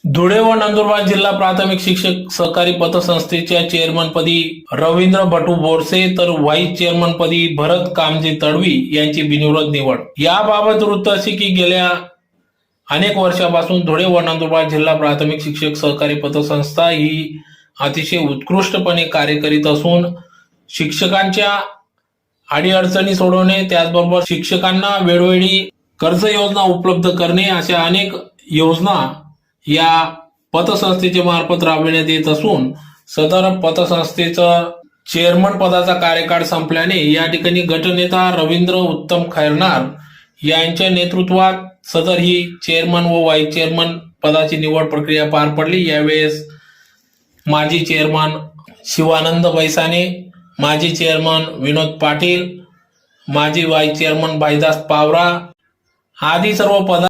धुळे व नंदुरबार जिल्हा प्राथमिक शिक्षक सहकारी पतसंस्थेच्या चेअरमनपदी रवींद्र भटू बोरसे तर व्हाईस चेअरमनपदी भरत कामजी तडवी यांची बिनविरोध निवड। याबाबत वृत्त असे की गेल्या अनेक वर्षापासून धुळे व नंदुरबार जिल्हा प्राथमिक शिक्षक सहकारी पतसंस्था ही अतिशय उत्कृष्टपणे कार्य करीत असून शिक्षकांच्या अडीअडचणी सोडवणे, त्याचबरोबर शिक्षकांना वेळोवेळी कर्ज योजना उपलब्ध करणे अशा अनेक योजना या पतसंस्थेच्या मार्फत राबविण्यात येत असून सदर पतसंस्थेचं चेअरमन पदाचा कार्यकाळ संपल्याने या ठिकाणी गटनेता रवींद्र उत्तम खैरनार यांच्या नेतृत्वात सदर ही चेअरमन व व्हाईस चेअरमन पदाची निवड प्रक्रिया पार पडली। यावेळेस माजी चेअरमन शिवानंद बैसाने, माजी चेअरमन विनोद पाटील, माजी व्हाईस चेअरमन भाईदास पावरा आदी सर्व पदा